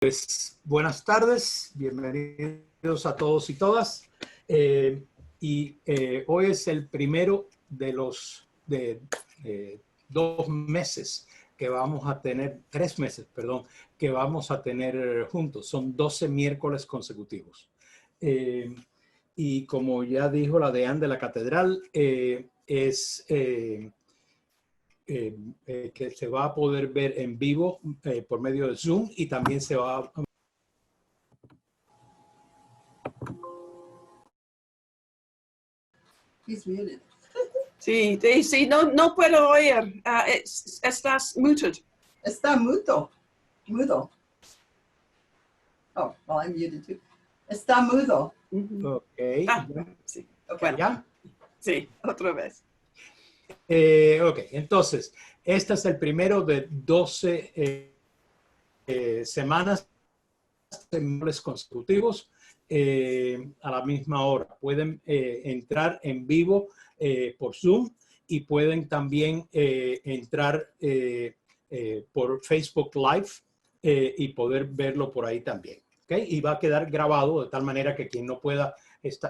Pues buenas tardes, bienvenidos a todos y todas. Hoy es el primero de los 2 meses que vamos a tener, 3 meses, perdón, que vamos a tener juntos. Son 12 miércoles consecutivos. Y como ya dijo la deán de la catedral, que se va a poder ver en vivo por medio de Zoom, y también se va a... Sí, Daisy, no puedo oír. Estás muted. Está mudo. Mudo. Oh, well, I'm muted too. Está mudo. Ok. Sí. Okay. Bueno, ¿Ya? sí, otra vez. Ok, entonces, este es el primero de 12 semanas consecutivos a la misma hora. Pueden entrar en vivo por Zoom y pueden también entrar por Facebook Live y poder verlo por ahí también. ¿Okay? Y va a quedar grabado de tal manera que quien no pueda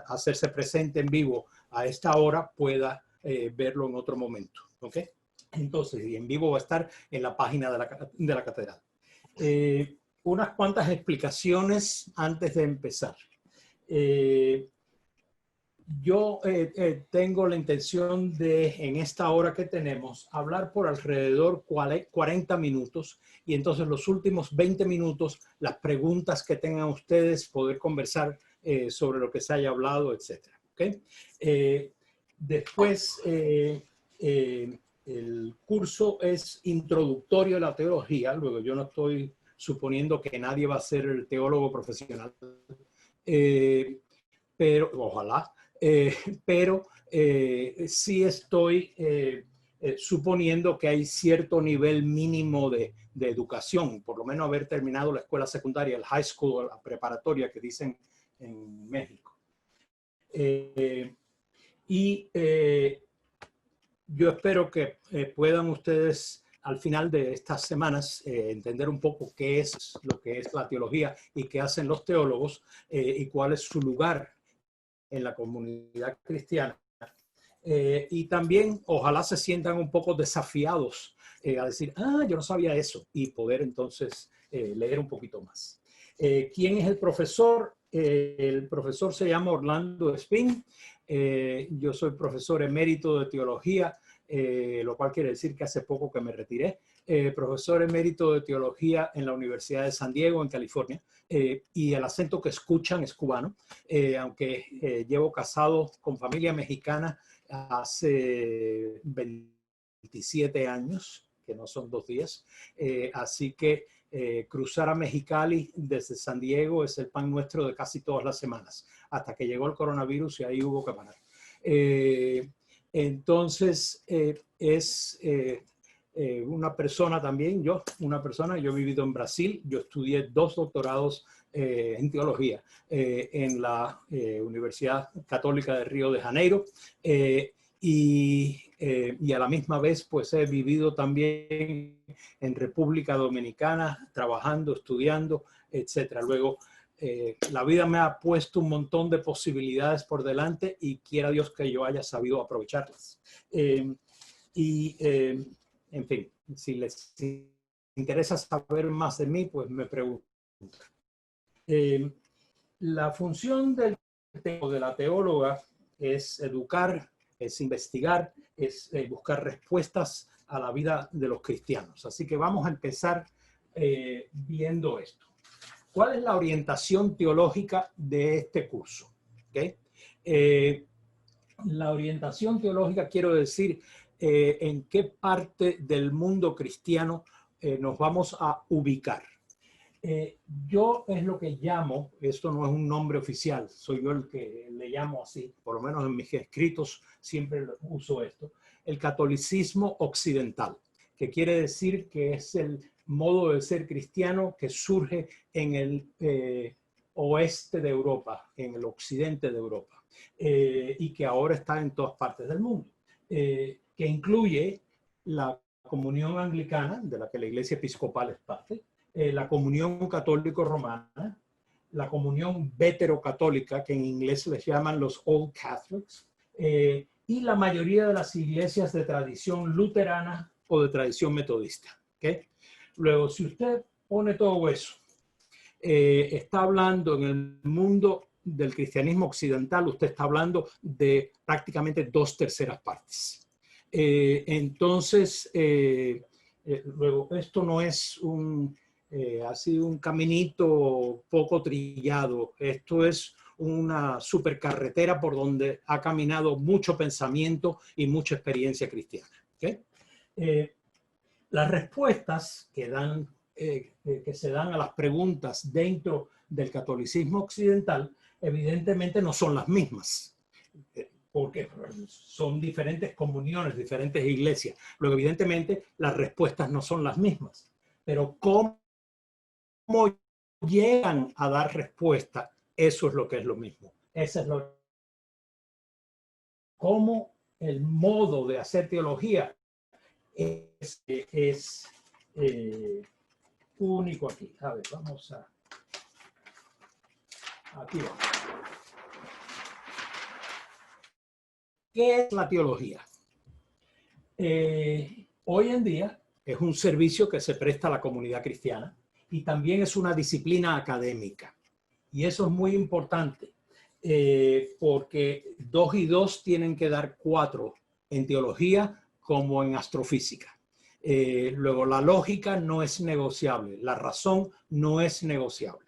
hacerse presente en vivo a esta hora pueda verlo en otro momento. ¿Okay? Entonces, y en vivo va a estar en la página de la catedral. Unas cuantas explicaciones antes de empezar. Yo tengo la intención de, en esta hora que tenemos, hablar por alrededor 40 minutos, y entonces los últimos 20 minutos, las preguntas que tengan ustedes, poder conversar sobre lo que se haya hablado, etc. ¿Okay? Después, el curso es introductorio a la teología. Luego, yo no estoy suponiendo que nadie va a ser el teólogo profesional, pero ojalá. Pero sí estoy suponiendo que hay cierto nivel mínimo de educación, por lo menos haber terminado la escuela secundaria, el high school, la preparatoria que dicen en México. Yo espero que puedan ustedes al final de estas semanas entender un poco qué es lo que es la teología y qué hacen los teólogos y cuál es su lugar en la comunidad cristiana. Y también ojalá se sientan un poco desafiados a decir, yo no sabía eso, y poder entonces leer un poquito más. ¿Quién es el profesor? El profesor se llama Orlando Espín. Yo soy profesor emérito de teología, lo cual quiere decir que hace poco que me retiré. Profesor emérito de teología en la Universidad de San Diego, en California. Y el acento que escuchan es cubano, aunque llevo casado con familia mexicana hace 27 años, que no son 2 días. Así que cruzar a Mexicali desde San Diego es el pan nuestro de casi todas las semanas, hasta que llegó el coronavirus y ahí hubo que parar. Entonces, es una persona también, yo he vivido en Brasil, yo estudié 2 doctorados en teología en la Universidad Católica de Río de Janeiro, y a la misma vez pues he vivido también en República Dominicana, trabajando, estudiando, etcétera. Luego la vida me ha puesto un montón de posibilidades por delante y quiera Dios que yo haya sabido aprovecharlas. En fin, si les interesa saber más de mí, pues me preguntan. La función de la teóloga es educar, es investigar, es buscar respuestas a la vida de los cristianos. Así que vamos a empezar viendo esto. ¿Cuál es la orientación teológica de este curso? ¿Okay? La orientación teológica, quiero decir, en qué parte del mundo cristiano nos vamos a ubicar. Yo es lo que llamo, esto no es un nombre oficial, soy yo el que le llamo así, por lo menos en mis escritos siempre uso esto, el catolicismo occidental, que quiere decir que es el modo de ser cristiano que surge en el oeste de Europa, en el occidente de Europa, y que ahora está en todas partes del mundo, que incluye la comunión anglicana, de la que la Iglesia Episcopal es parte, la comunión católico-romana, la comunión veterocatólica, que en inglés les llaman los Old Catholics, y la mayoría de las iglesias de tradición luterana o de tradición metodista. ¿Okay? Luego, si usted pone todo eso, está hablando en el mundo del cristianismo occidental, usted está hablando de prácticamente 2/3 partes. Entonces, luego, esto no es ha sido un caminito poco trillado. Esto es una supercarretera por donde ha caminado mucho pensamiento y mucha experiencia cristiana. ¿Okay? Las respuestas que se dan a las preguntas dentro del catolicismo occidental evidentemente no son las mismas, porque son diferentes comuniones, diferentes iglesias. Luego, evidentemente, las respuestas no son las mismas. Pero cómo llegan a dar respuesta, eso es lo que es lo mismo. Eso es cómo el modo de hacer teología es único aquí. A ver, vamos a... Aquí va. ¿Qué es la teología? Hoy en día es un servicio que se presta a la comunidad cristiana y también es una disciplina académica. Y eso es muy importante porque 2 y 2 tienen que dar 4 en teología como en astrofísica. Luego, la lógica no es negociable, la razón no es negociable.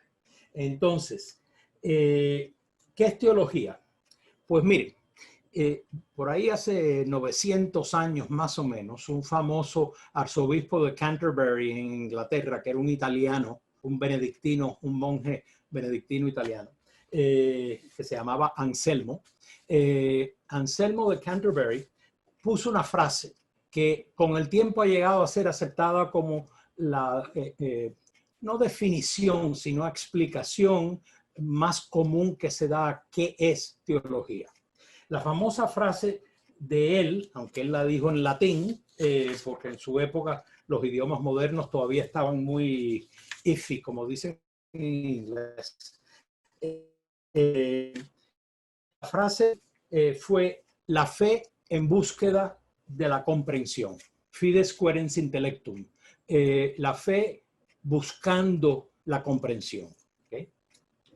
Entonces, ¿qué es teología? Pues miren, por ahí hace 900 años más o menos, un famoso arzobispo de Canterbury en Inglaterra, que era un italiano, un benedictino, un monje benedictino italiano, que se llamaba Anselmo. Anselmo de Canterbury puso una frase que con el tiempo ha llegado a ser aceptada como la, no definición, sino explicación más común que se da a qué es teología. La famosa frase de él, aunque él la dijo en latín, porque en su época los idiomas modernos todavía estaban muy iffy, como dicen en inglés. La frase fue la fe en búsqueda de la comprensión. Fides querens intellectum. La fe buscando la comprensión. ¿Okay?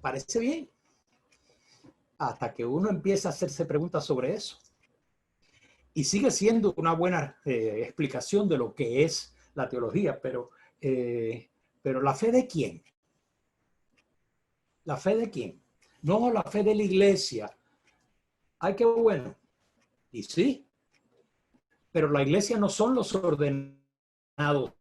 ¿Parece bien? Hasta que uno empieza a hacerse preguntas sobre eso. Y sigue siendo una buena explicación de lo que es la teología, pero ¿la fe de quién? ¿La fe de quién? No, la fe de la iglesia. Ay, qué bueno. Y sí, pero la iglesia no son los ordenados.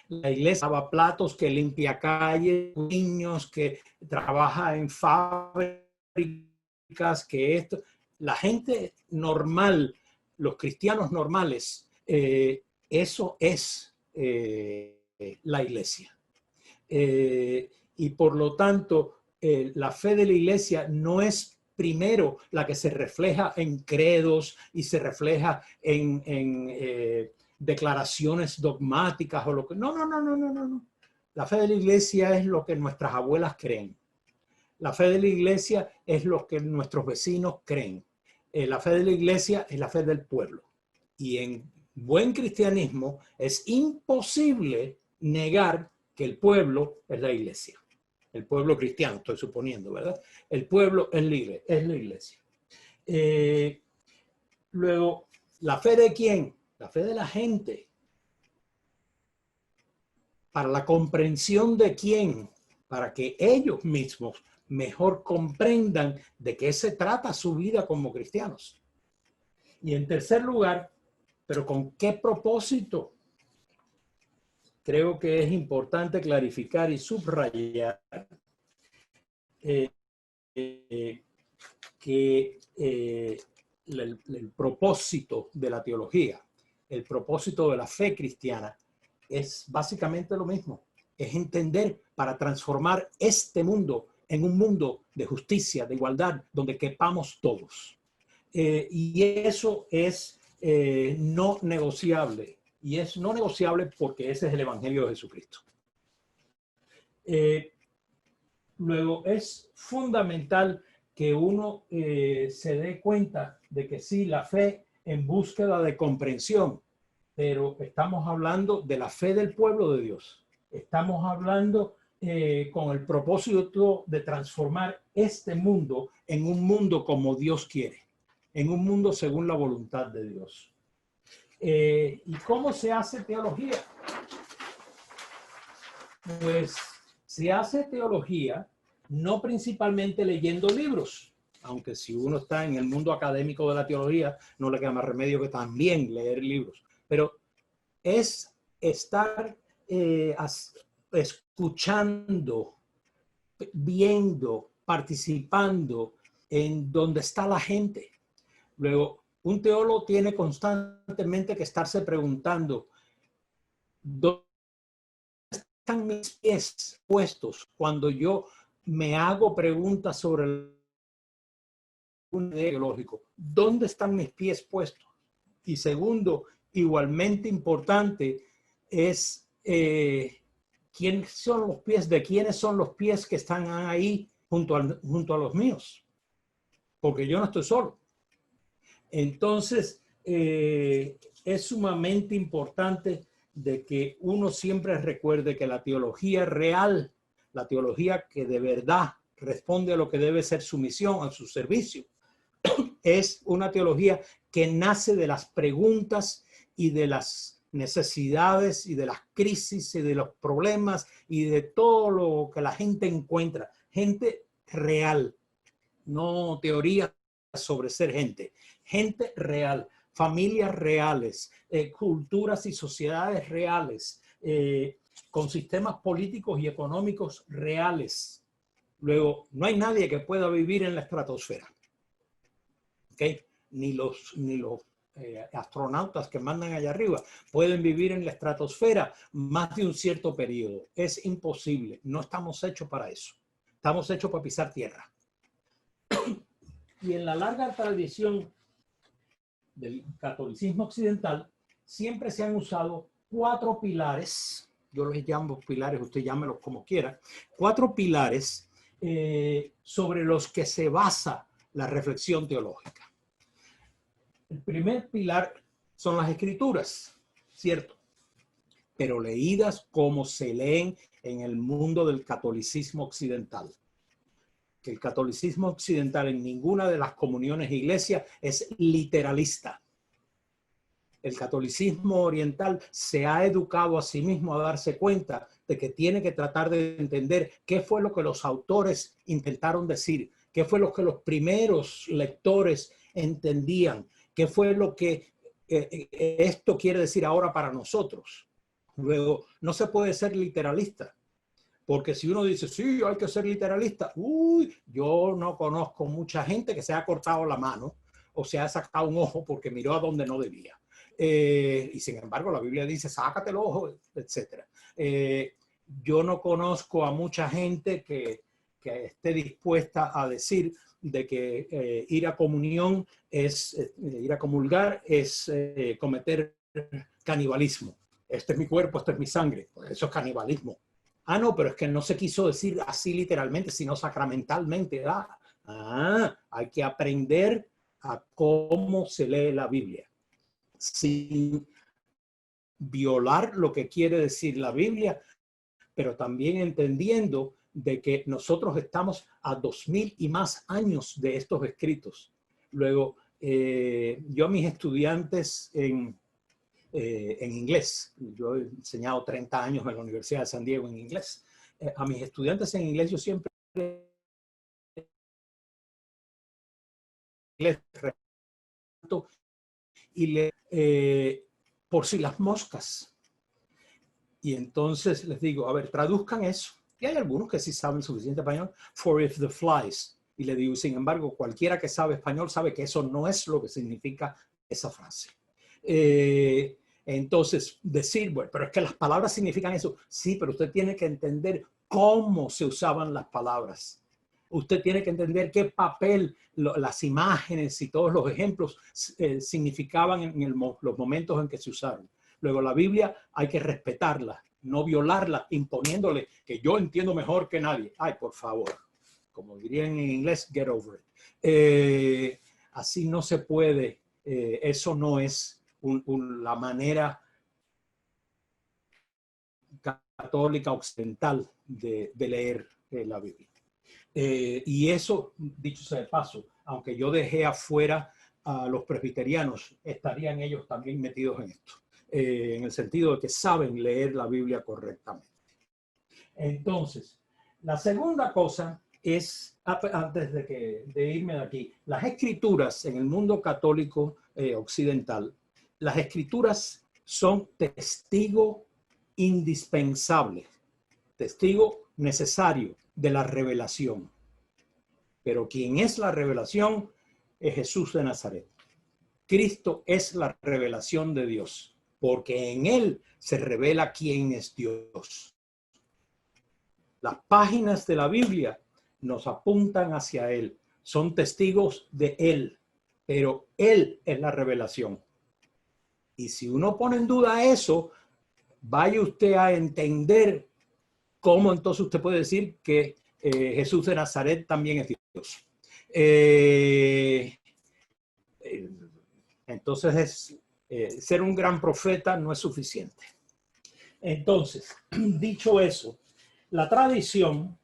La iglesia lava platos, que limpia calles, niños, que trabaja en fábricas, que esto. La gente normal, los cristianos normales, eso es la iglesia. Y por lo tanto, la fe de la iglesia no es primero la que se refleja en credos y se refleja en declaraciones dogmáticas o lo que... No. La fe de la iglesia es lo que nuestras abuelas creen. La fe de la iglesia es lo que nuestros vecinos creen. La fe de la iglesia es la fe del pueblo. Y en buen cristianismo es imposible negar que el pueblo es la iglesia. El pueblo cristiano, estoy suponiendo, ¿verdad? El pueblo es la iglesia. Luego, ¿la fe de quién? La fe de la gente. ¿Para la comprensión de quién? Para que ellos mismos mejor comprendan de qué se trata su vida como cristianos. Y en tercer lugar, ¿pero con qué propósito? Creo que es importante clarificar y subrayar que el propósito de la teología, el propósito de la fe cristiana es básicamente lo mismo. Es entender para transformar este mundo en un mundo de justicia, de igualdad, donde quepamos todos. Y eso es no negociable. y es no negociable porque ese es el Evangelio de Jesucristo. Luego es fundamental que uno se dé cuenta de que sí, la fe en búsqueda de comprensión, pero estamos hablando de la fe del pueblo de Dios. Estamos hablando con el propósito de transformar este mundo en un mundo como Dios quiere, en un mundo según la voluntad de Dios. ¿Y cómo se hace teología? Pues se hace teología no principalmente leyendo libros, aunque si uno está en el mundo académico de la teología, no le queda más remedio que también leer libros, pero es estar escuchando, viendo, participando en donde está la gente. Luego, un teólogo tiene constantemente que estarse preguntando, ¿dónde están mis pies puestos cuando yo me hago preguntas sobre un teológico? ¿Dónde están mis pies puestos? Y segundo, igualmente importante, es quiénes son los pies, de quiénes son los pies que están ahí junto a los míos, porque yo no estoy solo. Entonces, es sumamente importante de que uno siempre recuerde que la teología real, la teología que de verdad responde a lo que debe ser su misión, a su servicio, es una teología que nace de las preguntas y de las necesidades y de las crisis y de los problemas y de todo lo que la gente encuentra. Gente real, no teoría sobre ser gente. Gente real, familias reales, culturas y sociedades reales, con sistemas políticos y económicos reales. Luego, no hay nadie que pueda vivir en la estratosfera. ¿Okay? Ni los astronautas que mandan allá arriba pueden vivir en la estratosfera más de un cierto periodo. Es imposible. No estamos hechos para eso. Estamos hechos para pisar tierra. Y en la larga tradición del catolicismo occidental siempre se han usado 4 pilares. Yo los llamo pilares, usted llámelos como quiera. 4 pilares sobre los que se basa la reflexión teológica. El primer pilar son las escrituras, ¿cierto? Pero leídas como se leen en el mundo del catolicismo occidental. Que el catolicismo occidental en ninguna de las comuniones e iglesias es literalista. El catolicismo oriental se ha educado a sí mismo a darse cuenta de que tiene que tratar de entender qué fue lo que los autores intentaron decir, qué fue lo que los primeros lectores entendían, qué fue lo que esto quiere decir ahora para nosotros. Luego, no se puede ser literalista, porque si uno dice, sí, hay que ser literalista, yo no conozco mucha gente que se ha cortado la mano o se ha sacado un ojo porque miró a donde no debía. Y sin embargo, la Biblia dice, sácate el ojo, etc. Yo no conozco a mucha gente que esté dispuesta a decir de que ir a comunión es, ir a comulgar es cometer canibalismo. Este es mi cuerpo, esto es mi sangre. Pues eso es canibalismo. Ah, no, pero es que no se quiso decir así literalmente, sino sacramentalmente. Hay que aprender a cómo se lee la Biblia, sin violar lo que quiere decir la Biblia, pero también entendiendo de que nosotros estamos a 2000 y más años de estos escritos. Luego, yo a mis estudiantes en inglés, yo he enseñado 30 años en la Universidad de San Diego en inglés, a mis estudiantes en inglés yo siempre les reto y por si las moscas. Y entonces les digo, a ver, traduzcan eso. Y hay algunos que sí saben suficiente español. For if the flies. Y le digo, sin embargo, cualquiera que sabe español sabe que eso no es lo que significa esa frase. Entonces, decir, bueno, pero es que las palabras significan eso. Sí, pero usted tiene que entender cómo se usaban las palabras. Usted tiene que entender qué papel las imágenes y todos los ejemplos significaban en los momentos en que se usaron. Luego la Biblia hay que respetarla, no violarla, imponiéndole que yo entiendo mejor que nadie. Ay, por favor, como dirían en inglés, get over it. Así no se puede, eso no es la manera católica occidental de leer la Biblia. Y eso, dicho sea de paso, aunque yo dejé afuera a los presbiterianos, estarían ellos también metidos en esto, en el sentido de que saben leer la Biblia correctamente. Entonces, la segunda cosa es, antes de irme de aquí, las escrituras en el mundo católico occidental, las escrituras son testigo indispensable, testigo necesario de la revelación. Pero quien es la revelación es Jesús de Nazaret. Cristo es la revelación de Dios, porque en él se revela quién es Dios. Las páginas de la Biblia nos apuntan hacia él, son testigos de él, pero él es la revelación. Y si uno pone en duda eso, vaya usted a entender cómo entonces usted puede decir que Jesús de Nazaret también es Dios. Entonces, ser un gran profeta no es suficiente. Entonces, dicho eso, la tradición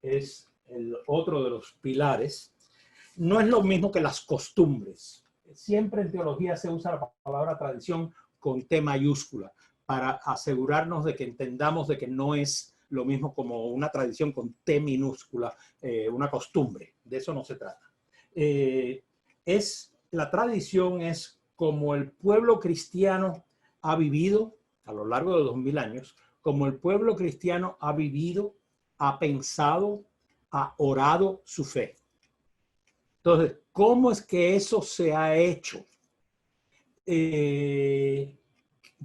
es el otro de los pilares. No es lo mismo que las costumbres. Siempre en teología se usa la palabra tradición con T mayúscula para asegurarnos de que entendamos de que no es lo mismo como una tradición con T minúscula, una costumbre. De eso no se trata. La tradición es como el pueblo cristiano ha vivido a lo largo de 2000 años, como el pueblo cristiano ha vivido, ha pensado, ha orado su fe. Entonces, ¿cómo es que eso se ha hecho?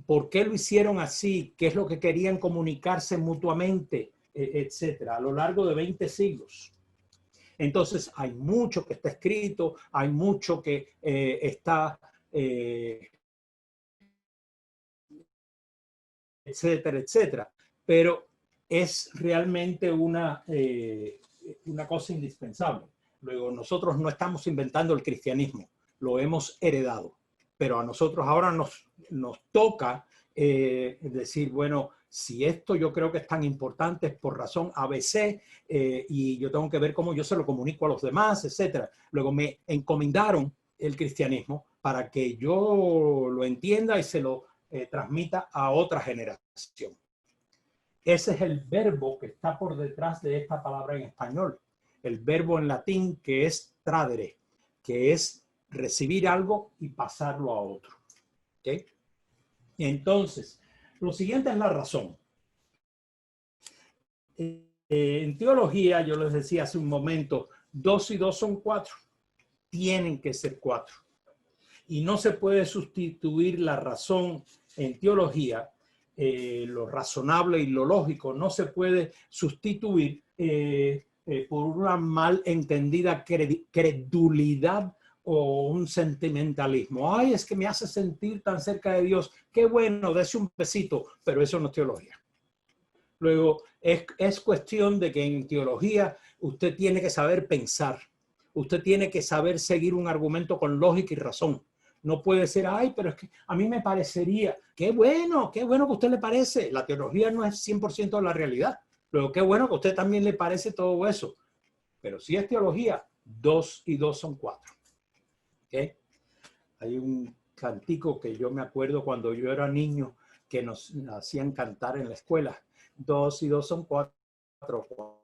¿Por qué lo hicieron así? ¿Qué es lo que querían comunicarse mutuamente? Etcétera, a lo largo de 20 siglos. Entonces, hay mucho que está escrito, hay mucho que está, etcétera, etcétera. Pero es realmente una cosa indispensable. Luego, nosotros no estamos inventando el cristianismo, lo hemos heredado. Pero a nosotros ahora nos toca decir, bueno, si esto yo creo que es tan importante es por razón ABC y yo tengo que ver cómo yo se lo comunico a los demás, etcétera. Luego me encomendaron el cristianismo para que yo lo entienda y se lo transmita a otra generación. Ese es el verbo que está por detrás de esta palabra en español. El verbo en latín que es tradere, que es recibir algo y pasarlo a otro. ¿Okay? Entonces, lo siguiente es la razón. En teología, yo les decía hace un momento, 2 y 2 son 4. Tienen que ser 4. Y no se puede sustituir la razón en teología, lo razonable y lo lógico, no se puede sustituir por una mal entendida credulidad o un sentimentalismo. Ay, es que me hace sentir tan cerca de Dios. Qué bueno, dése un besito, pero eso no es teología. Luego, es cuestión de que en teología usted tiene que saber pensar. Usted tiene que saber seguir un argumento con lógica y razón. No puede ser, ay, pero es que a mí me parecería. Qué bueno que a usted le parece. La teología no es 100% de la realidad. Luego, qué bueno que a usted también le parece todo eso. Pero si es teología, 2 y 2 son 4. ¿Okay? Hay un cantico que yo me acuerdo cuando yo era niño que nos hacían cantar en la escuela. 2 y 2 son 4,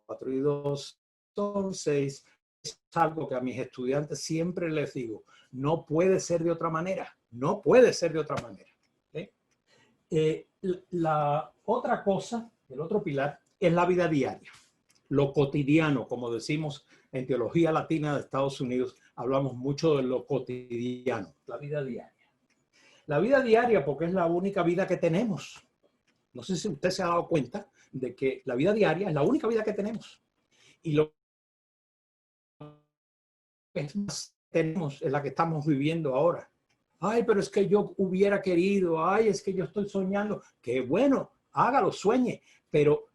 4 y 2 son 6. Es algo que a mis estudiantes siempre les digo, no puede ser de otra manera, no puede ser de otra manera. ¿Okay? La otra cosa, el otro pilar, es la vida diaria, lo cotidiano, como decimos en teología latina de Estados Unidos, hablamos mucho de lo cotidiano, la vida diaria. La vida diaria porque es la única vida que tenemos. No sé si usted se ha dado cuenta de que la vida diaria es la única vida que tenemos. Y lo que más tenemos es la que estamos viviendo ahora. Ay, pero es que yo hubiera querido, ay, es que yo estoy soñando. Qué bueno, hágalo, sueñe, pero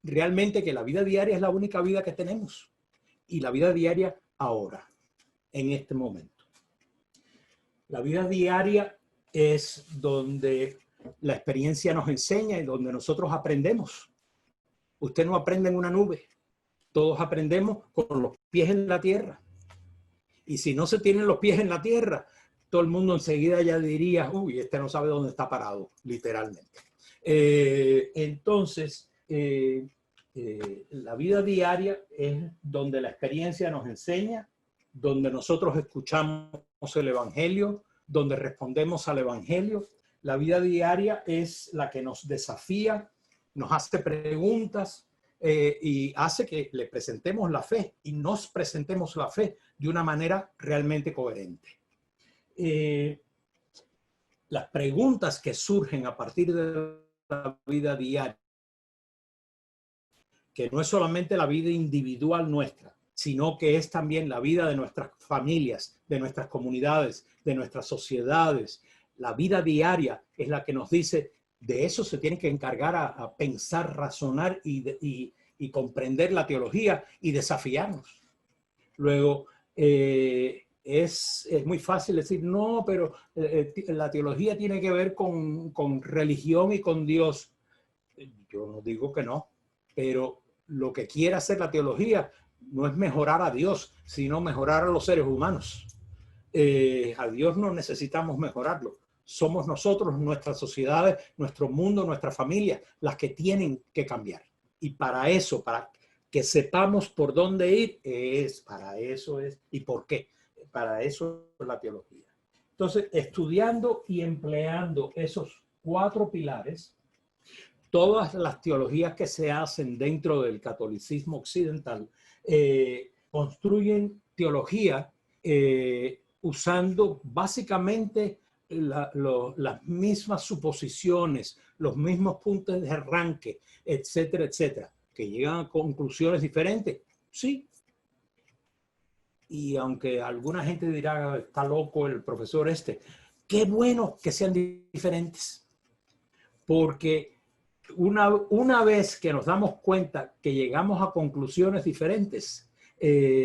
realmente que la vida diaria es la única vida que tenemos. Y la vida diaria ahora, en este momento. La vida diaria es donde la experiencia nos enseña y donde nosotros aprendemos. Usted no aprende en una nube. Todos aprendemos con los pies en la tierra. Y si no se tienen los pies en la tierra, todo el mundo enseguida ya diría, uy, este no sabe dónde está parado, literalmente. Entonces, la vida diaria es donde la experiencia nos enseña, donde nosotros escuchamos el Evangelio, donde respondemos al Evangelio. La vida diaria es la que nos desafía, nos hace preguntas y hace que le presentemos la fe y nos presentemos la fe de una manera realmente coherente. Las preguntas que surgen a partir de la vida diaria, que no es solamente la vida individual nuestra, sino que es también la vida de nuestras familias, de nuestras comunidades, de nuestras sociedades. La vida diaria es la que nos dice, de eso se tiene que encargar a pensar, razonar y comprender la teología y desafiarnos. Luego, es muy fácil decir, no, pero la teología tiene que ver con religión y con Dios. Yo no digo que no, pero lo que quiere hacer la teología no es mejorar a Dios, sino mejorar a los seres humanos. A Dios no necesitamos mejorarlo. Somos nosotros, nuestras sociedades, nuestro mundo, nuestra familia, las que tienen que cambiar. Y para eso, para que sepamos por dónde ir, para eso es y por qué. Para eso es la teología. Entonces, estudiando y empleando esos 4 pilares, todas las teologías que se hacen dentro del catolicismo occidental construyen teología usando básicamente las mismas suposiciones, los mismos puntos de arranque, etcétera, etcétera, que llegan a conclusiones diferentes. Sí. Y aunque alguna gente dirá, está loco el profesor este, qué bueno que sean diferentes. Porque una vez que nos damos cuenta que llegamos a conclusiones diferentes,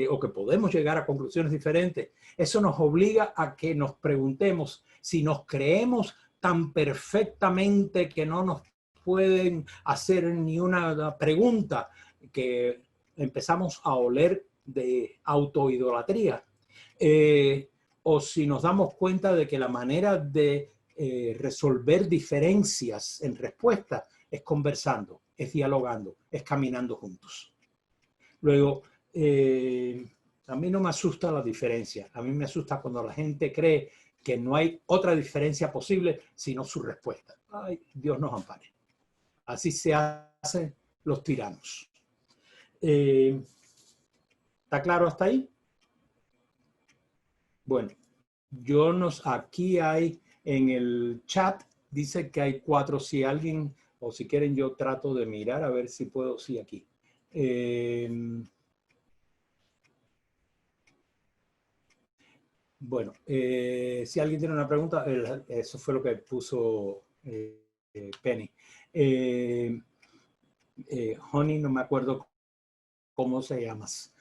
o que podemos llegar a conclusiones diferentes, eso nos obliga a que nos preguntemos si nos creemos tan perfectamente que no nos pueden hacer ni una pregunta, que empezamos a oler de autoidolatría, o si nos damos cuenta de que la manera de resolver diferencias en respuesta es conversando, es dialogando, es caminando juntos. Luego, a mí no me asusta la diferencia. A mí me asusta cuando la gente cree que no hay otra diferencia posible sino su respuesta. Ay, Dios nos ampare. Así se hacen los tiranos. ¿Está claro hasta ahí? Bueno, aquí hay en el chat, dice que hay 4. Si alguien, o si quieren, yo trato de mirar a ver si puedo, sí, aquí. Bueno, si alguien tiene una pregunta, eso fue lo que puso Penny. Honey, no me acuerdo cómo se llamas.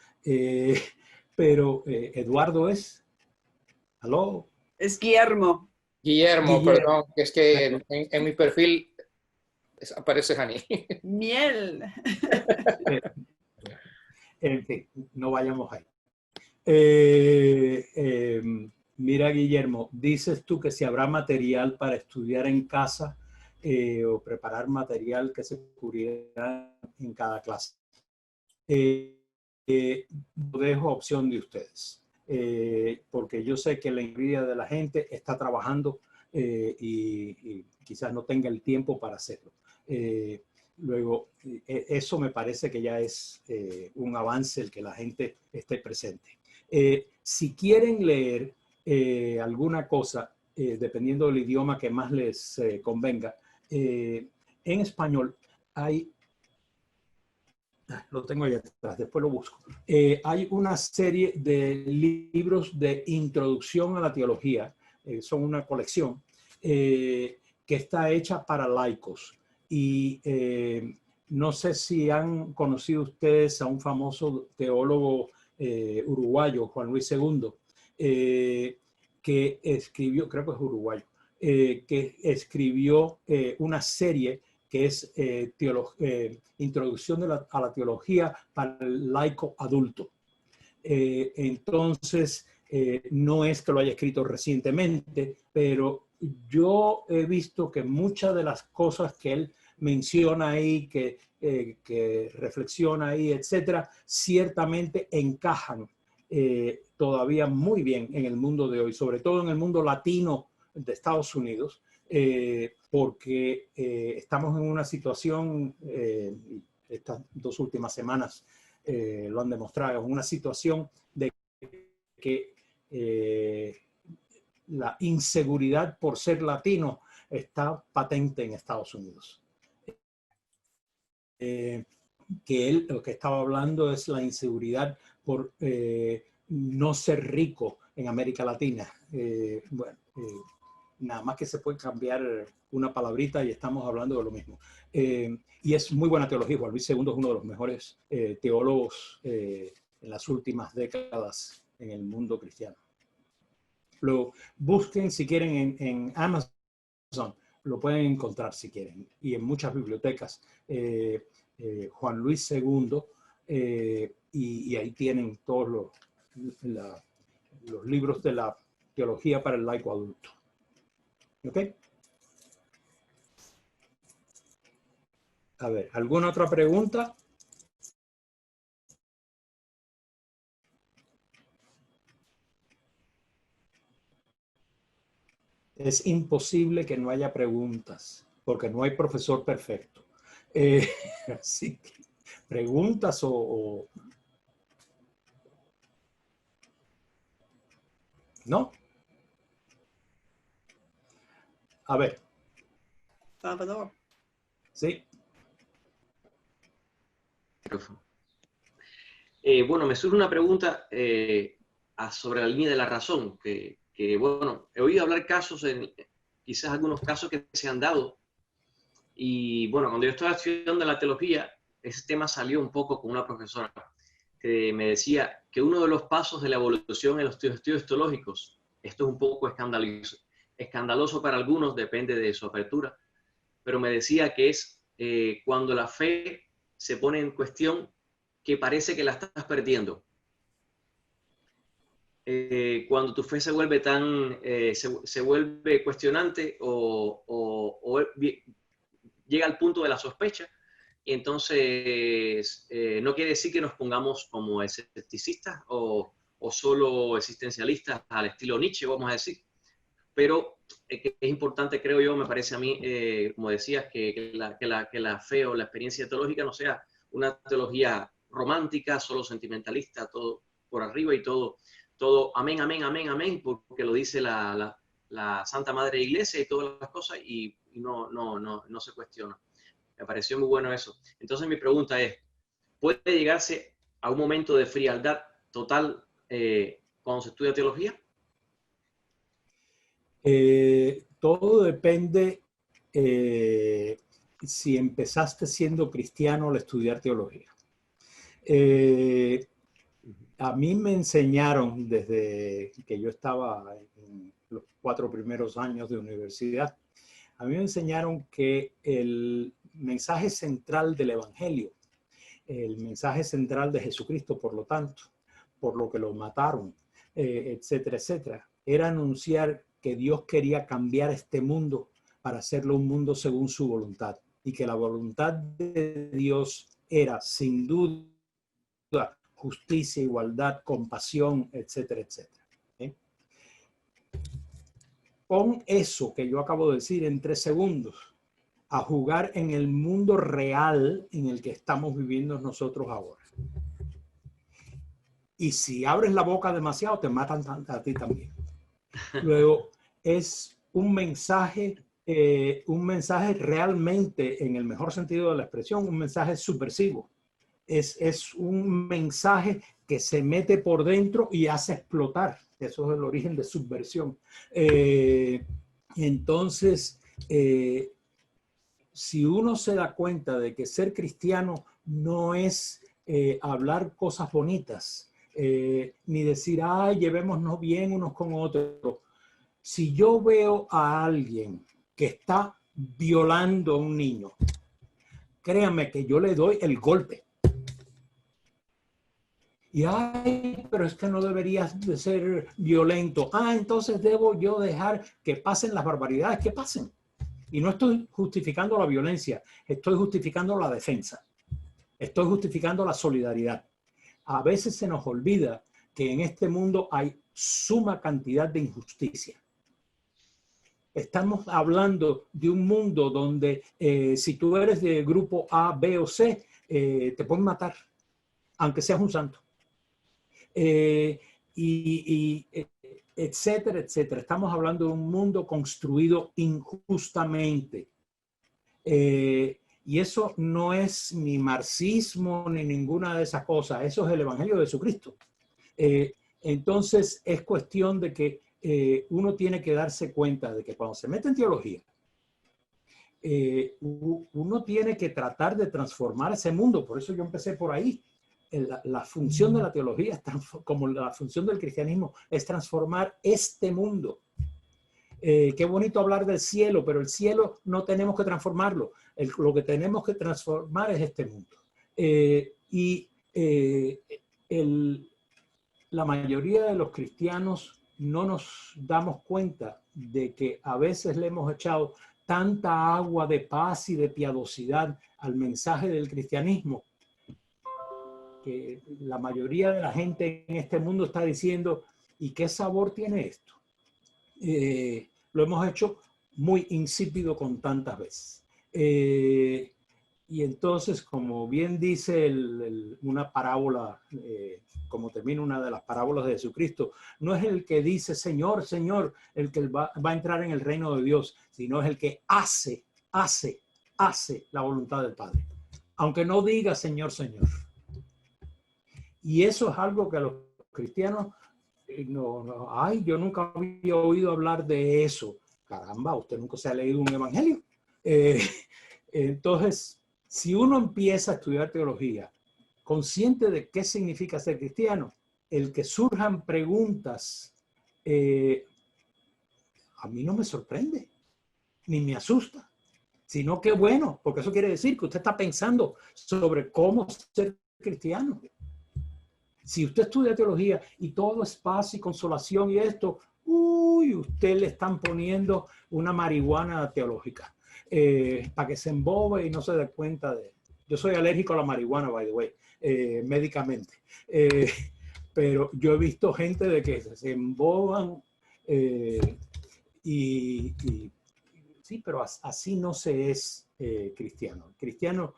Pero Eduardo es. ¿Aló? Es Guillermo. Guillermo, perdón, es que en mi perfil aparece Hani. Miel. En fin, no vayamos ahí. Mira, Guillermo, dices tú que si habrá material para estudiar en casa o preparar material que se cubrirá en cada clase. Lo dejo a opción de ustedes, porque yo sé que la mayoría de la gente está trabajando y quizás no tenga el tiempo para hacerlo. Luego, eso me parece que ya es un avance el que la gente esté presente. Si quieren leer alguna cosa, dependiendo del idioma que más les convenga, en español hay, lo tengo ahí atrás, después lo busco, hay una serie de libros de introducción a la teología son una colección que está hecha para laicos. Y no sé si han conocido ustedes a un famoso teólogo uruguayo, Juan Luis II, que escribió, creo que es uruguayo, que escribió una serie que es Introducción a la Teología para el Laico Adulto. Entonces, no es que lo haya escrito recientemente, pero yo he visto que muchas de las cosas que él menciona ahí, que reflexiona ahí, etcétera, ciertamente encajan todavía muy bien en el mundo de hoy, sobre todo en el mundo latino de Estados Unidos, porque estamos en una situación, estas 2 últimas semanas lo han demostrado, una situación de que la inseguridad por ser latino está patente en Estados Unidos. Que él lo que estaba hablando es la inseguridad por no ser rico en América Latina. Nada más que se puede cambiar una palabrita y estamos hablando de lo mismo. Y es muy buena teología. Juan Luis II es uno de los mejores teólogos en las últimas décadas en el mundo cristiano. Lo busquen si quieren en Amazon, lo pueden encontrar si quieren, y en muchas bibliotecas. Juan Luis II, y ahí tienen todos los libros de la teología para el laico adulto. ¿Ok? A ver, ¿alguna otra pregunta? Es imposible que no haya preguntas, porque no hay profesor perfecto. Así que, ¿preguntas o...? ¿No? A ver. Salvador. Sí. Bueno, me surge una pregunta sobre la línea de la razón, que bueno, he oído hablar casos, quizás algunos casos que se han dado, y bueno, cuando yo estaba estudiando la teología, ese tema salió un poco con una profesora que me decía que uno de los pasos de la evolución en los estudios teológicos, esto es un poco escandaloso para algunos, depende de su apertura, pero me decía que es cuando la fe se pone en cuestión, que parece que la estás perdiendo. Cuando tu fe se vuelve se vuelve cuestionante o llega al punto de la sospecha, y entonces no quiere decir que nos pongamos como escepticistas o solo existencialistas al estilo Nietzsche, vamos a decir, pero que es importante, creo yo, me parece a mí, como decías, que la fe o la experiencia teológica no sea una teología romántica, solo sentimentalista, todo por arriba y todo amén, amén, amén, amén, porque lo dice la Santa Madre Iglesia y todas las cosas, y no se cuestiona. Me pareció muy bueno eso. Entonces mi pregunta es, ¿puede llegarse a un momento de frialdad total cuando se estudia teología? Todo depende si empezaste siendo cristiano al estudiar teología. A mí me enseñaron desde que yo estaba en los 4 primeros años de universidad, a mí me enseñaron que el mensaje central del Evangelio, el mensaje central de Jesucristo, por lo tanto, por lo que lo mataron, etcétera, etcétera, era anunciar que Dios quería cambiar este mundo para hacerlo un mundo según su voluntad, y que la voluntad de Dios era, sin duda, justicia, igualdad, compasión, etcétera, etcétera. Con eso que yo acabo de decir en 3 segundos, a jugar en el mundo real en el que estamos viviendo nosotros ahora. Y si abres la boca demasiado, te matan a ti también. Luego, es un mensaje realmente, en el mejor sentido de la expresión, un mensaje subversivo. Es un mensaje que se mete por dentro y hace explotar Eso es el origen de subversión. Entonces, si uno se da cuenta de que ser cristiano no es hablar cosas bonitas, ni decir, ay, llevémonos bien unos con otros. Si yo veo a alguien que está violando a un niño, créanme que yo le doy el golpe. Y, ay, pero es que no deberías de ser violento. Ah, entonces debo yo dejar que pasen las barbaridades que pasen. Y no estoy justificando la violencia, estoy justificando la defensa. Estoy justificando la solidaridad. A veces se nos olvida que en este mundo hay suma cantidad de injusticia. Estamos hablando de un mundo donde si tú eres de grupo A, B o C, te pueden matar, aunque seas un santo. Etcétera, etcétera. Estamos hablando de un mundo construido injustamente. Y eso no es ni marxismo ni ninguna de esas cosas. Eso es el Evangelio de Jesucristo. Entonces es cuestión de que uno tiene que darse cuenta de que cuando se mete en teología, uno tiene que tratar de transformar ese mundo. Por eso yo empecé por ahí. La función de la teología, como la función del cristianismo, es transformar este mundo. Qué bonito hablar del cielo, pero el cielo no tenemos que transformarlo. Lo que tenemos que transformar es este mundo. La mayoría de los cristianos no nos damos cuenta de que a veces le hemos echado tanta agua de paz y de piadosidad al mensaje del cristianismo, que la mayoría de la gente en este mundo está diciendo, ¿y qué sabor tiene esto? Lo hemos hecho muy insípido con tantas veces. Y entonces, como bien dice una parábola, como termina una de las parábolas de Jesucristo, no es el que dice Señor, Señor, el que va a entrar en el reino de Dios, sino es el que hace la voluntad del Padre. Aunque no diga Señor, Señor. Y eso es algo que los cristianos, ay, yo nunca había oído hablar de eso. Caramba, usted nunca se ha leído un evangelio. Entonces, si uno empieza a estudiar teología, consciente de qué significa ser cristiano, el que surjan preguntas, a mí no me sorprende, ni me asusta, sino que bueno, porque eso quiere decir que usted está pensando sobre cómo ser cristiano. Si usted estudia teología y todo es paz y consolación y esto, uy, usted le están poniendo una marihuana teológica para que se embobe y no se dé cuenta de... Yo soy alérgico a la marihuana, by the way, médicamente. Pero yo he visto gente de que se emboban sí, pero así no se es cristiano. El cristiano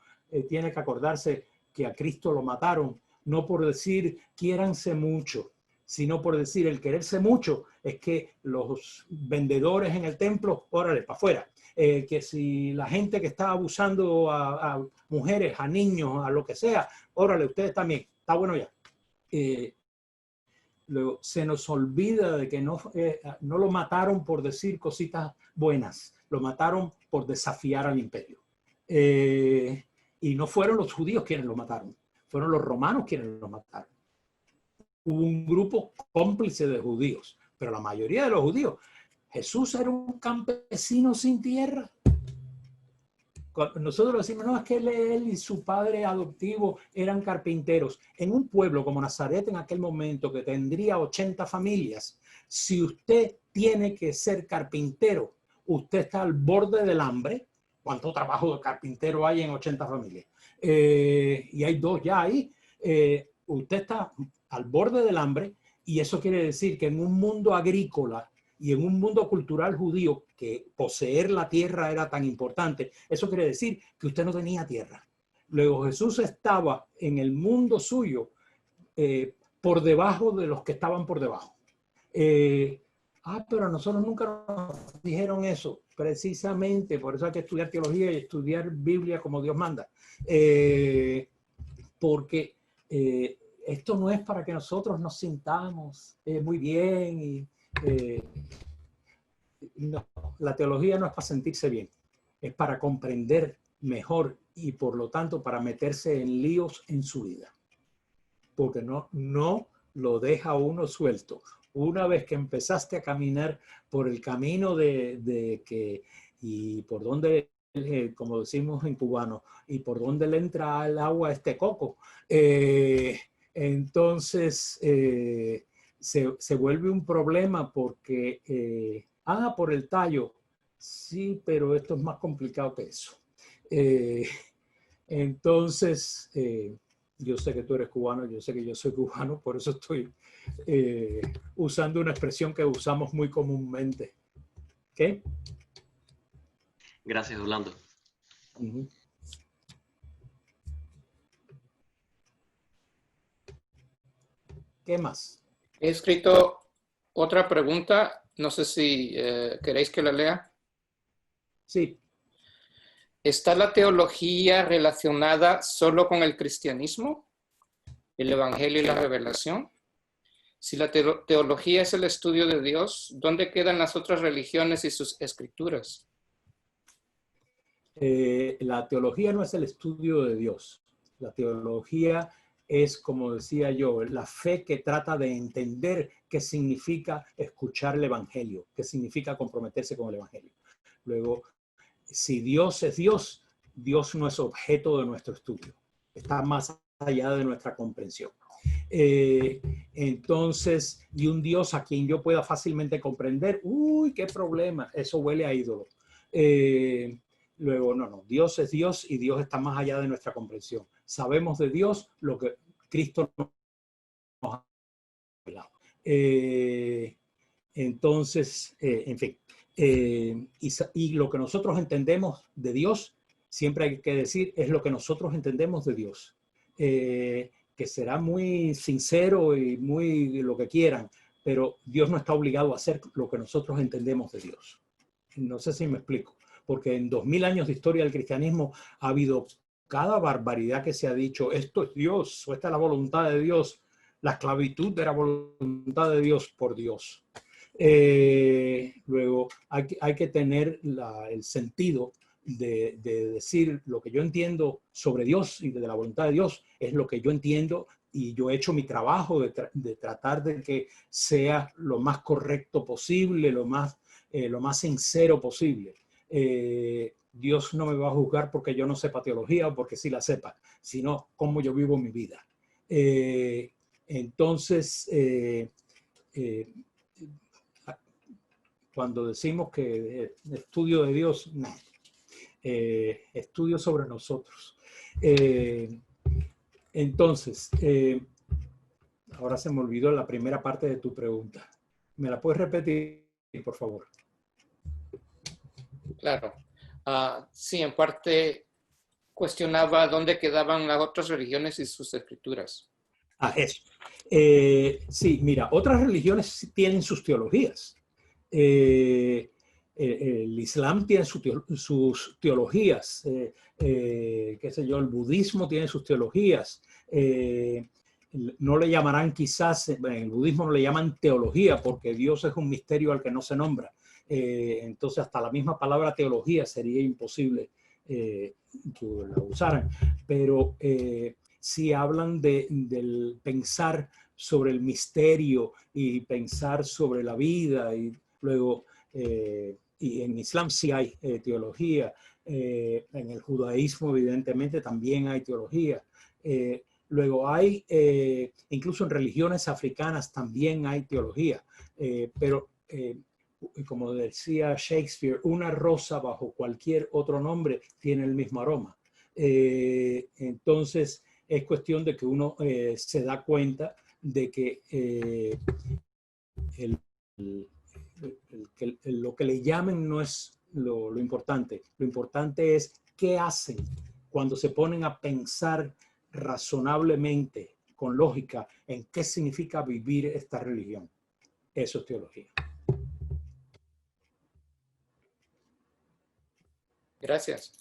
tiene que acordarse que a Cristo lo mataron no por decir quiéranse mucho, sino por decir el quererse mucho es que los vendedores en el templo, órale, para afuera. Que si la gente que está abusando a mujeres, a niños, a lo que sea, órale, ustedes también, está bueno ya. Luego, se nos olvida de que no lo mataron por decir cositas buenas, lo mataron por desafiar al imperio. Y no fueron los judíos quienes lo mataron. Fueron los romanos quienes lo mataron. Hubo un grupo cómplice de judíos, pero la mayoría de los judíos, Jesús era un campesino sin tierra. Nosotros decimos, no, es que él y su padre adoptivo eran carpinteros. En un pueblo como Nazaret en aquel momento, que tendría 80 familias, si usted tiene que ser carpintero, usted está al borde del hambre. ¿Cuánto trabajo de carpintero hay en 80 familias? Y hay 2 ya ahí. Usted está al borde del hambre y eso quiere decir que en un mundo agrícola y en un mundo cultural judío que poseer la tierra era tan importante, eso quiere decir que usted no tenía tierra. Luego Jesús estaba en el mundo suyo por debajo de los que estaban por debajo. Pero a nosotros nunca nos dijeron eso. Precisamente por eso hay que estudiar teología y estudiar Biblia como Dios manda. Porque esto no es para que nosotros nos sintamos muy bien. No, la teología no es para sentirse bien, es para comprender mejor y por lo tanto para meterse en líos en su vida. Porque no lo deja uno suelto. Una vez que empezaste a caminar por el camino de que, y por donde, como decimos en cubano, y por donde le entra el agua a este coco, entonces se vuelve un problema porque, por el tallo, sí, pero esto es más complicado que eso. Entonces, yo sé que tú eres cubano, yo sé que yo soy cubano, por eso estoy usando una expresión que usamos muy comúnmente. ¿Qué? Gracias, Orlando. Uh-huh. ¿Qué más? He escrito otra pregunta, no sé si queréis que la lea. Sí. ¿Está la teología relacionada solo con el cristianismo, el evangelio y la revelación? Si la teología es el estudio de Dios, ¿dónde quedan las otras religiones y sus escrituras? La teología no es el estudio de Dios. La teología es, como decía yo, la fe que trata de entender qué significa escuchar el evangelio, qué significa comprometerse con el evangelio. Luego, si Dios es Dios, Dios no es objeto de nuestro estudio. Está más allá de nuestra comprensión. Entonces, y un Dios a quien yo pueda fácilmente comprender, ¡uy, qué problema! Eso huele a ídolo. Luego, no, Dios es Dios y Dios está más allá de nuestra comprensión. Sabemos de Dios lo que Cristo nos ha revelado. Entonces, en fin, y lo que nosotros entendemos de Dios, siempre hay que decir, es lo que nosotros entendemos de Dios. Que será muy sincero y muy lo que quieran, pero Dios no está obligado a hacer lo que nosotros entendemos de Dios. No sé si me explico, porque en 2000 años de historia del cristianismo ha habido cada barbaridad que se ha dicho, esto es Dios, o esta es la voluntad de Dios, la esclavitud de la voluntad de Dios por Dios. Luego hay que tener el sentido de decir lo que yo entiendo sobre Dios y de la voluntad de Dios es lo que yo entiendo y yo he hecho mi trabajo de tratar de que sea lo más correcto posible, lo más sincero posible. Dios no me va a juzgar porque yo no sepa teología o porque sí la sepa, sino cómo yo vivo mi vida. Entonces, cuando decimos que estudio de Dios, no. Estudio sobre nosotros. Entonces, ahora se me olvidó la primera parte de tu pregunta. ¿Me la puedes repetir, por favor? Claro. Sí, en parte cuestionaba dónde quedaban las otras religiones y sus escrituras. Eso. Sí, mira, otras religiones tienen sus teologías. El Islam tiene sus teologías, qué sé yo, el budismo tiene sus teologías. No le llamarán quizás, en el budismo no le llaman teología porque Dios es un misterio al que no se nombra. Entonces hasta la misma palabra teología sería imposible que la usaran. Pero si hablan del pensar sobre el misterio y pensar sobre la vida y luego y en Islam sí hay teología, en el judaísmo evidentemente también hay teología, luego hay incluso en religiones africanas también hay teología, pero como decía Shakespeare, una rosa bajo cualquier otro nombre tiene el mismo aroma. Entonces es cuestión de que uno se da cuenta de que lo que le llamen no es lo importante. Lo importante es qué hacen cuando se ponen a pensar razonablemente, con lógica, en qué significa vivir esta religión. Eso es teología. Gracias.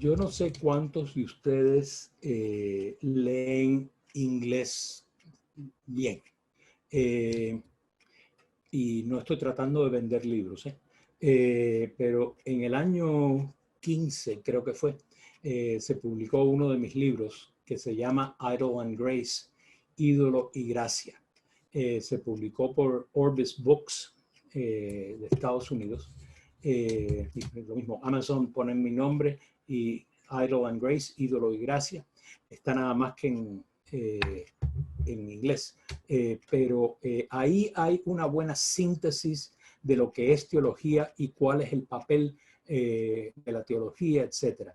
Yo no sé cuántos de ustedes leen inglés bien. Y no estoy tratando de vender libros, pero en el año 15, creo que fue, se publicó uno de mis libros que se llama Idol and Grace, Ídolo y Gracia. Se publicó por Orbis Books de Estados Unidos. Y lo mismo, Amazon pone mi nombre y Idol and Grace, Ídolo y Gracia. Está nada más que en inglés. Pero ahí hay una buena síntesis de lo que es teología y cuál es el papel de la teología, etc.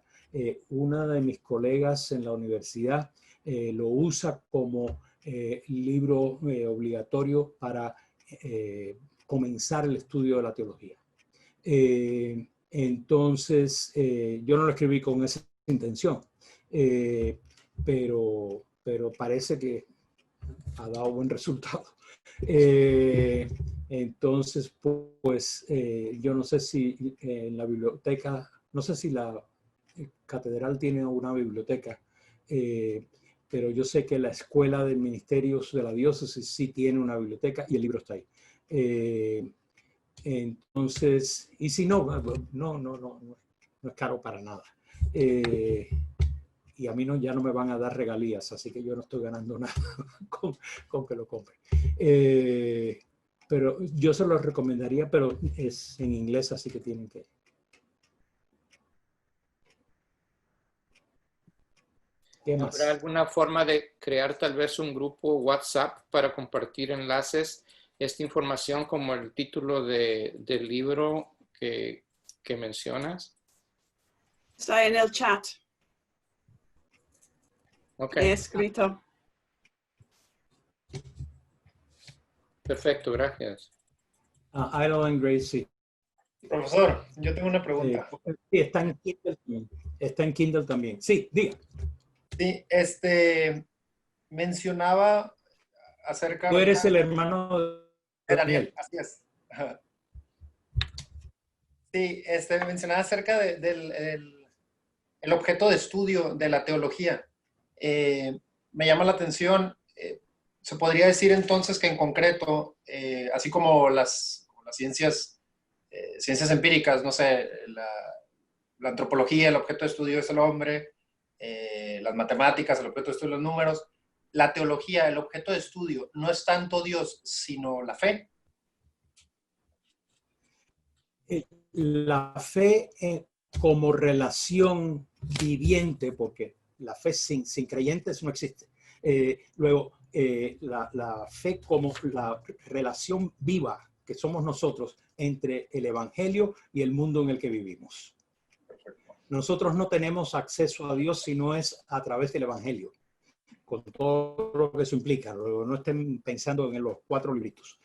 Una de mis colegas en la universidad lo usa como libro obligatorio para comenzar el estudio de la teología. Entonces, yo no lo escribí con esa intención, pero parece que ha dado buen resultado. Entonces, pues, yo no sé si en la biblioteca, no sé si la catedral tiene una biblioteca, pero yo sé que la Escuela de Ministerios de la Diócesis sí tiene una biblioteca y el libro está ahí. Entonces, y si no, no es caro para nada. Y a mí ya no me van a dar regalías, así que yo no estoy ganando nada con que lo compre. Pero yo se lo recomendaría, pero es en inglés, así que tienen que... ¿Qué más? ¿Habrá alguna forma de crear tal vez un grupo WhatsApp para compartir enlaces, esta información como el título del libro que mencionas? Está en el chat. Ok, He escrito. perfecto, gracias. Idol and Grace, sí. Profesor, yo tengo una pregunta. Sí, está en Kindle también. Está en Kindle también. Sí, diga. Sí, mencionaba acerca Tú eres el hermano de Daniel, así es. Ajá. Sí, mencionaba acerca del el objeto de estudio de la teología. Me llama la atención, se podría decir entonces que en concreto, así como las ciencias empíricas, no sé, la antropología, el objeto de estudio es el hombre, las matemáticas, el objeto de estudio de los números, la teología, el objeto de estudio, no es tanto Dios, sino la fe. La fe como relación viviente, porque la fe sin creyentes no existe. Luego, la fe como la relación viva que somos nosotros entre el Evangelio y el mundo en el que vivimos. Nosotros no tenemos acceso a Dios si no es a través del Evangelio, con todo lo que eso implica. Luego, no estén pensando en los 4 libritos.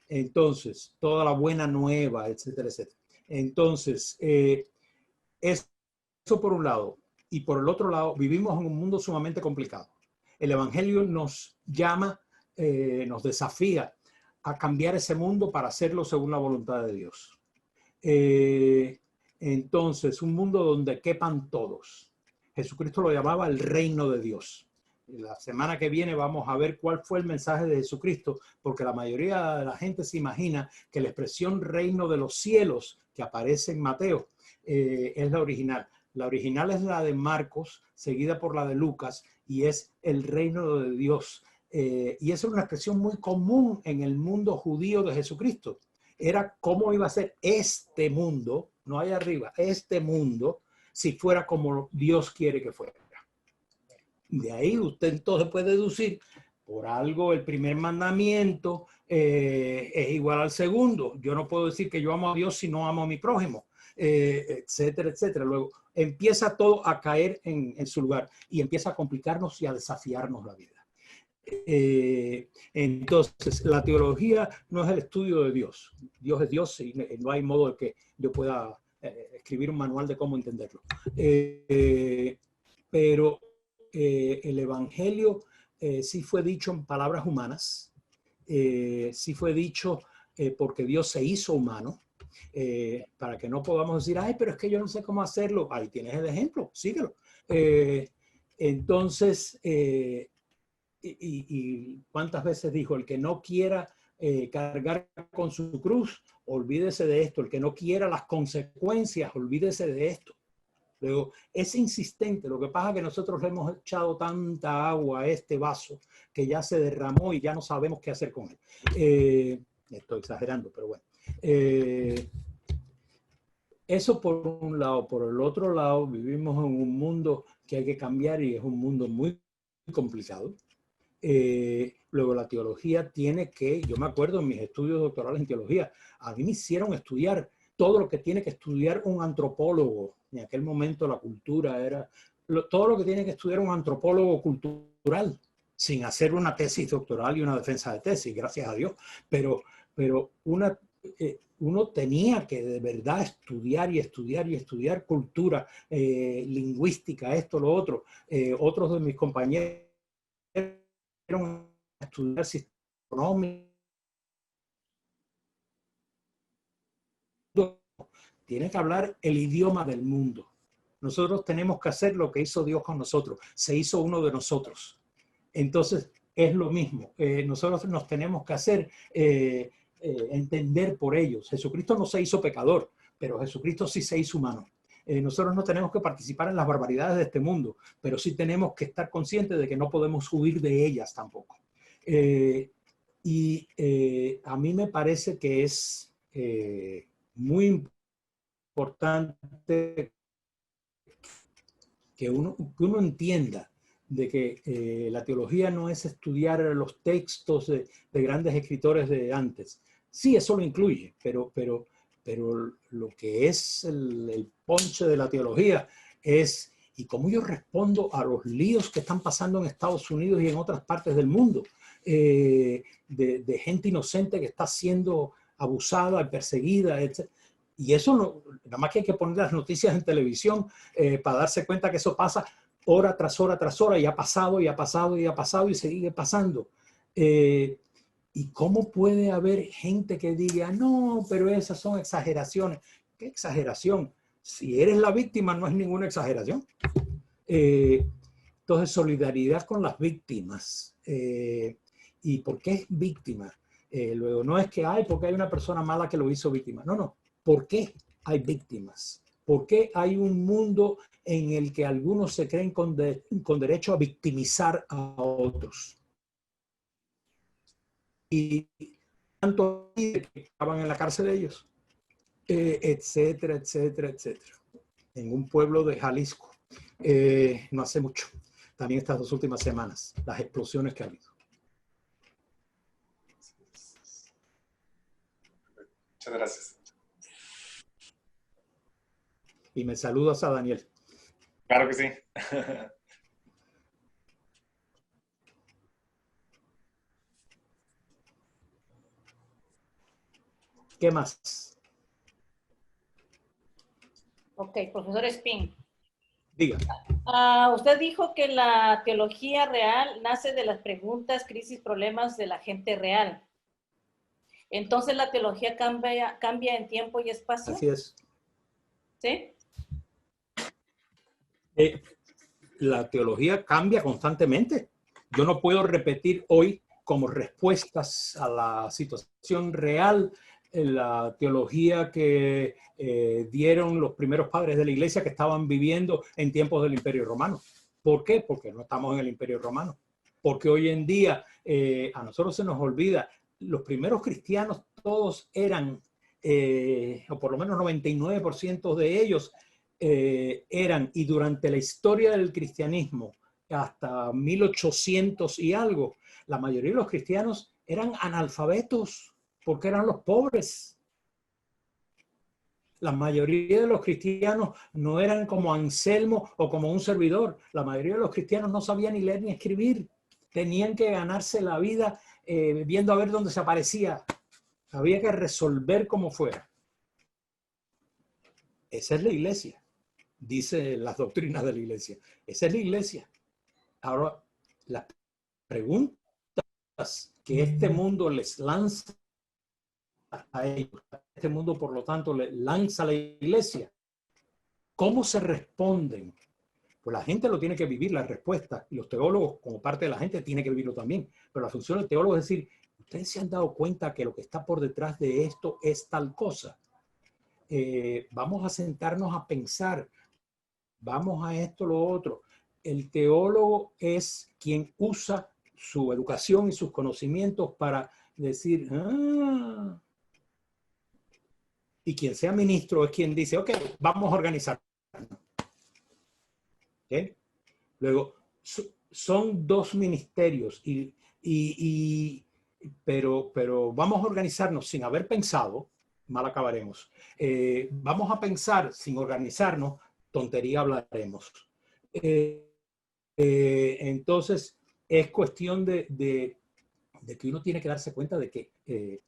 Entonces, toda la buena nueva, etcétera, etcétera. Entonces, eso por un lado. Y por el otro lado, vivimos en un mundo sumamente complicado. El Evangelio nos llama, nos desafía a cambiar ese mundo para hacerlo según la voluntad de Dios. Entonces, un mundo donde quepan todos. Jesucristo lo llamaba el reino de Dios. La semana que viene vamos a ver cuál fue el mensaje de Jesucristo, porque la mayoría de la gente se imagina que la expresión reino de los cielos que aparece en Mateo es la original. La original es la de Marcos, seguida por la de Lucas, y es el reino de Dios. Y esa es una expresión muy común en el mundo judío de Jesucristo. Era cómo iba a ser este mundo, no allá arriba, este mundo, si fuera como Dios quiere que fuera. De ahí usted entonces puede deducir, por algo el primer mandamiento es igual al segundo. Yo no puedo decir que yo amo a Dios si no amo a mi prójimo, etcétera, etcétera. Luego empieza todo a caer en su lugar y empieza a complicarnos y a desafiarnos la vida. Entonces, la teología no es el estudio de Dios. Dios es Dios y no hay modo de que yo pueda escribir un manual de cómo entenderlo. Pero el Evangelio sí fue dicho en palabras humanas, sí fue dicho porque Dios se hizo humano, para que no podamos decir, ay, pero es que yo no sé cómo hacerlo. Ahí tienes el ejemplo, síguelo. Entonces, y cuántas veces dijo, el que no quiera cargar con su cruz, olvídese de esto. El que no quiera las consecuencias, olvídese de esto. Luego, es insistente. Lo que pasa es que nosotros le hemos echado tanta agua a este vaso que ya se derramó y ya no sabemos qué hacer con él. Estoy exagerando, pero bueno. Eso por un lado. Por el otro lado, vivimos en un mundo que hay que cambiar y es un mundo muy complicado. Luego la teología tiene que, yo me acuerdo en mis estudios doctorales en teología, a mí me hicieron estudiar todo lo que tiene que estudiar un antropólogo. En aquel momento la cultura era todo lo que tiene que estudiar un antropólogo cultural, sin hacer una tesis doctoral y una defensa de tesis, gracias a Dios. Pero uno tenía que de verdad estudiar y estudiar y estudiar cultura, lingüística, esto, lo otro. Otros de mis compañeros a estudiar sistema económico. Tiene que hablar el idioma del mundo. Nosotros tenemos que hacer lo que hizo Dios con nosotros. Se hizo uno de nosotros. Entonces, es lo mismo. Nosotros nos tenemos que hacer entender por ellos. Jesucristo no se hizo pecador, pero Jesucristo sí se hizo humano. Nosotros no tenemos que participar en las barbaridades de este mundo, pero sí tenemos que estar conscientes de que no podemos huir de ellas tampoco. A mí me parece que es muy importante que uno entienda de que la teología no es estudiar los textos de grandes escritores de antes. Sí, eso lo incluye, pero lo que es el ponche de la teología es, ¿y cómo yo respondo a los líos que están pasando en Estados Unidos y en otras partes del mundo? De gente inocente que está siendo abusada, perseguida, etc. Y eso no, nada más que hay que poner las noticias en televisión para darse cuenta que eso pasa hora tras hora tras hora, y ha pasado y ha pasado y ha pasado y sigue pasando. ¿Y cómo puede haber gente que diga, no, pero esas son exageraciones? ¿Qué exageración? Si eres la víctima, no es ninguna exageración. Entonces, solidaridad con las víctimas. ¿Y por qué es víctima? Luego, no es que hay porque hay una persona mala que lo hizo víctima. No, no. ¿Por qué hay víctimas? ¿Por qué hay un mundo en el que algunos se creen con derecho a victimizar a otros? Y tanto que estaban en la cárcel de ellos, etcétera, etcétera, etcétera. En un pueblo de Jalisco, no hace mucho, también estas 2 últimas semanas, las explosiones que ha habido. Muchas gracias. Y me saludas a Daniel. Claro que sí. ¿Qué más? Ok, profesor Spin. Diga. Usted dijo que la teología real nace de las preguntas, crisis, problemas de la gente real. Entonces, ¿la teología cambia en tiempo y espacio? Así es. ¿Sí? La teología cambia constantemente. Yo no puedo repetir hoy como respuestas a la situación real la teología que dieron los primeros padres de la iglesia que estaban viviendo en tiempos del Imperio Romano. ¿Por qué? Porque no estamos en el Imperio Romano. Porque hoy en día a nosotros se nos olvida, los primeros cristianos todos eran, o por lo menos 99% de ellos eran, y durante la historia del cristianismo, hasta 1800 y algo, la mayoría de los cristianos eran analfabetos, porque eran los pobres. La mayoría de los cristianos no eran como Anselmo o como un servidor. La mayoría de los cristianos no sabían ni leer ni escribir. Tenían que ganarse la vida viendo a ver dónde se aparecía. Había que resolver como fuera. Esa es la iglesia, dice las doctrinas de la iglesia. Esa es la iglesia. Ahora, las preguntas que este mundo les lanza a ellos. Este mundo, por lo tanto, le lanza a la iglesia. ¿Cómo se responden? Pues la gente lo tiene que vivir, la respuesta. Y los teólogos, como parte de la gente, tienen que vivirlo también. Pero la función del teólogo es decir, ¿ustedes se han dado cuenta que lo que está por detrás de esto es tal cosa? Vamos a sentarnos a pensar. Vamos a esto, lo otro. El teólogo es quien usa su educación y sus conocimientos para decir, ah. Y quien sea ministro es quien dice, ok, vamos a organizar. ¿Okay? Luego, son dos ministerios, pero vamos a organizarnos sin haber pensado, mal acabaremos. Vamos a pensar sin organizarnos, tontería hablaremos. Entonces, es cuestión de que uno tiene que darse cuenta de que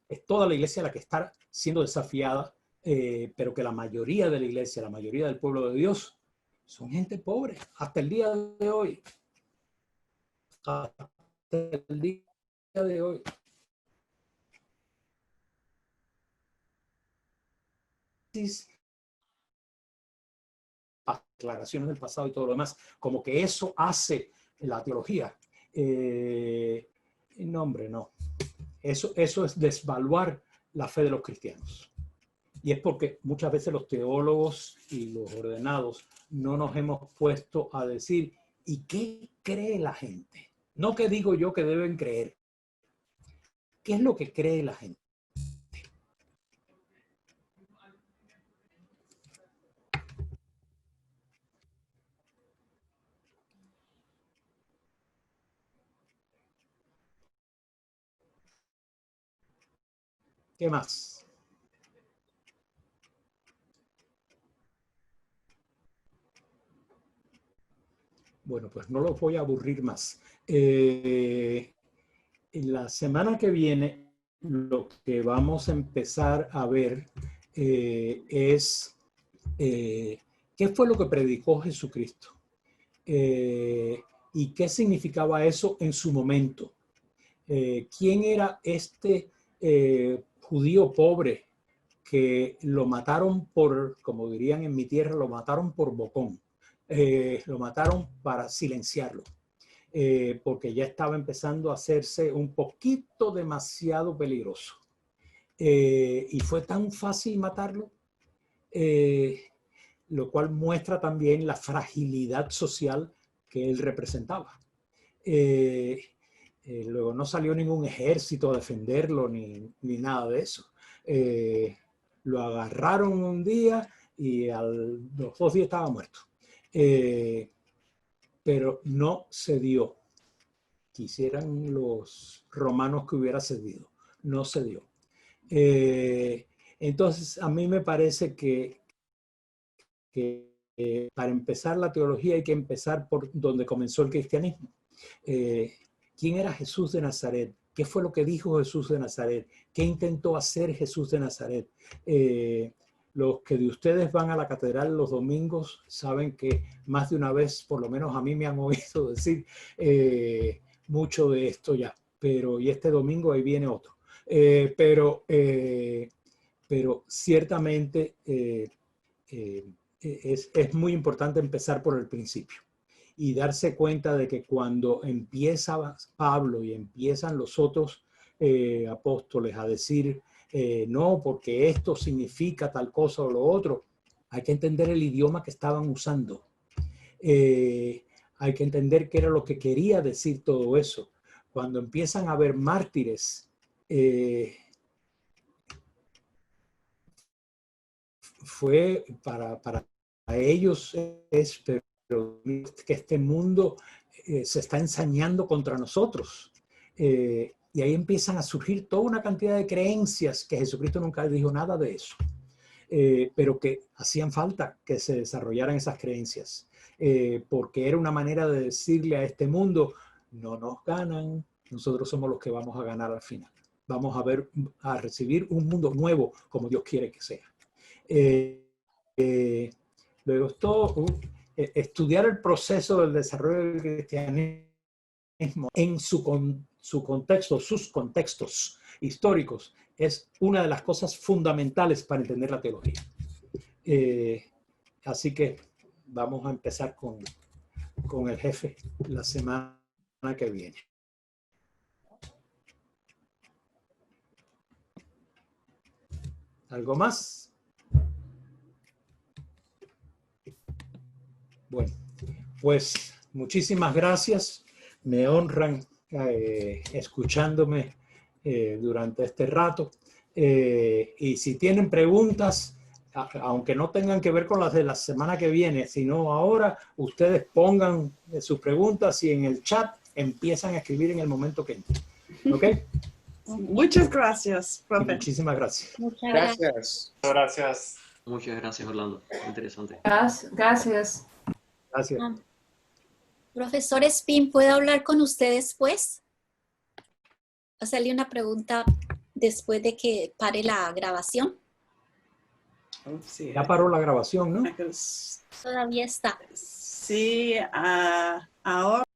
es toda la iglesia la que está siendo desafiada, pero que la mayoría de la iglesia, la mayoría del pueblo de Dios, son gente pobre, hasta el día de hoy. Hasta el día de hoy. Aclaraciones del pasado y todo lo demás, como que eso hace la teología. No, hombre, no. Eso es desvaluar la fe de los cristianos. Y es porque muchas veces los teólogos y los ordenados no nos hemos puesto a decir, ¿y qué cree la gente? No que digo yo que deben creer. ¿Qué es lo que cree la gente? ¿Qué más? Bueno, pues no los voy a aburrir más. En la semana que viene, lo que vamos a empezar a ver es qué fue lo que predicó Jesucristo y qué significaba eso en su momento. ¿Quién era este judío pobre que lo mataron por, como dirían en mi tierra, lo mataron por bocón? Lo mataron para silenciarlo, porque ya estaba empezando a hacerse un poquito demasiado peligroso. Y fue tan fácil matarlo, lo cual muestra también la fragilidad social que él representaba. Luego no salió ningún ejército a defenderlo ni nada de eso. Lo agarraron un día y los 2 días estaba muerto. Pero no cedió. Quisieran los romanos que hubiera cedido. No cedió. Entonces, a mí me parece que para empezar la teología hay que empezar por donde comenzó el cristianismo. ¿Quién era Jesús de Nazaret? ¿Qué fue lo que dijo Jesús de Nazaret? ¿Qué intentó hacer Jesús de Nazaret? Los que de ustedes van a la catedral los domingos saben que más de una vez, por lo menos a mí me han oído decir mucho de esto ya. Y este domingo ahí viene otro. Pero ciertamente es muy importante empezar por el principio y darse cuenta de que cuando empieza Pablo y empiezan los otros apóstoles a decir no, porque esto significa tal cosa o lo otro, hay que entender el idioma que estaban usando. Hay que entender qué era lo que quería decir todo eso. Cuando empiezan a haber mártires, fue para ellos pero que este mundo se está ensañando contra nosotros. Y ahí empiezan a surgir toda una cantidad de creencias que Jesucristo nunca dijo nada de eso, pero que hacían falta que se desarrollaran esas creencias, porque era una manera de decirle a este mundo, no nos ganan, nosotros somos los que vamos a ganar al final. Vamos a recibir un mundo nuevo como Dios quiere que sea. Luego todo, estudiar el proceso del desarrollo del cristianismo en sus contextos históricos es una de las cosas fundamentales para entender la teología. Así que vamos a empezar con el jefe la semana que viene. ¿Algo más? Bueno, pues muchísimas gracias. Me honran escuchándome durante este rato. Y si tienen preguntas, aunque no tengan que ver con las de la semana que viene, sino ahora, ustedes pongan sus preguntas y en el chat empiezan a escribir en el momento que entre. ¿Ok? Muchas gracias, Y profe. muchísimas gracias. Muchas gracias. Gracias. Gracias. Muchas gracias, Orlando. Interesante. Gracias. Gracias. Profesor Spin, ¿puedo hablar con usted después? Hacerle una pregunta después de que pare la grabación. Sí, Ya paró la grabación, ¿no? Todavía está. sí, ahora.